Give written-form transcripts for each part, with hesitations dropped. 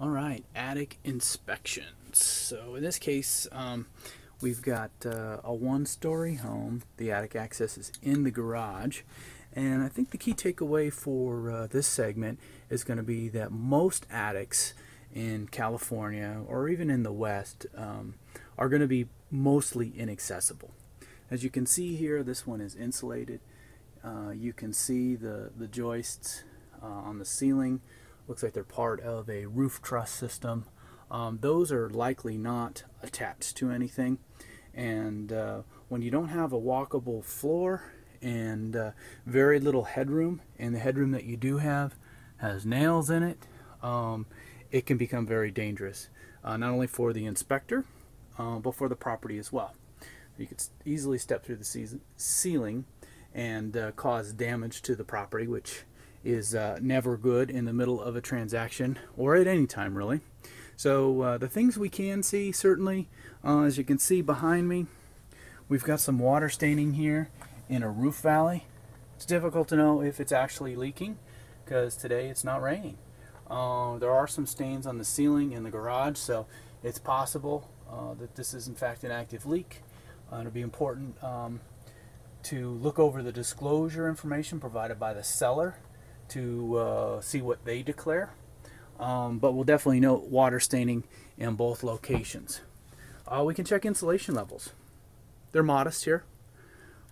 All right, attic inspections. So in this case, we've got a one-story home. The attic access is in the garage. And I think the key takeaway for this segment is going to be that most attics in California or even in the West are going to be mostly inaccessible. As you can see here, this one is insulated. You can see the joists on the ceiling. Looks like they're part of a roof truss system. Those are likely not attached to anything. And when you don't have a walkable floor and very little headroom, and the headroom that you do have has nails in it, it can become very dangerous, not only for the inspector, but for the property as well. You could easily step through the ceiling and cause damage to the property, which is never good in the middle of a transaction or at any time really. So the things we can see, certainly, as you can see behind me, we've got some water staining here in a roof valley. It's difficult to know if it's actually leaking because today it's not raining. There are some stains on the ceiling in the garage, so it's possible that this is in fact an active leak. It'll be important to look over the disclosure information provided by the seller to see what they declare, but we'll definitely note water staining in both locations. We can check insulation levels. They're modest here,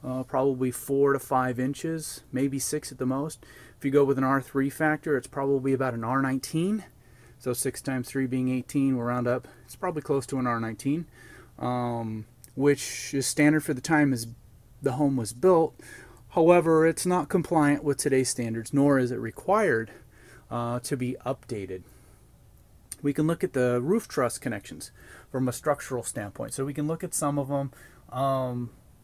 probably 4 to 5 inches, maybe 6 at the most. If you go with an R3 factor, it's probably about an R19, so 6 times 3 being 18, we'll round up. It's probably close to an R19, which is standard for the time as the home was built. However, it's not compliant with today's standards, nor is it required to be updated. We can look at the roof truss connections from a structural standpoint. So we can look at some of them,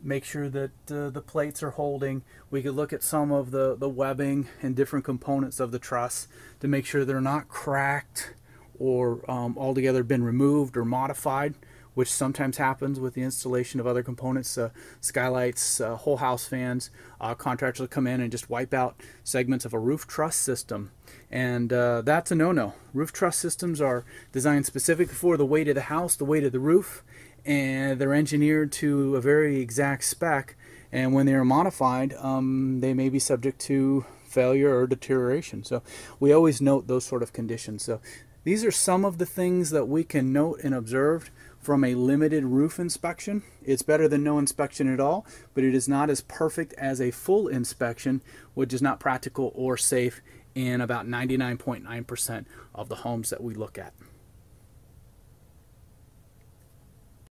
make sure that the plates are holding. We could look at some of the webbing and different components of the truss to make sure they're not cracked or altogether been removed or modified, which sometimes happens with the installation of other components, skylights, whole house fans. Contractors will come in and just wipe out segments of a roof truss system, and that's a no-no. Roof truss systems are designed specifically for the weight of the house, the weight of the roof, and they're engineered to a very exact spec, and when they are modified, they may be subject to failure or deterioration. So we always note those sort of conditions. So these are some of the things that we can note and observe from a limited roof inspection. It's better than no inspection at all, but it is not as perfect as a full inspection, which is not practical or safe in about 99.9% of the homes that we look at.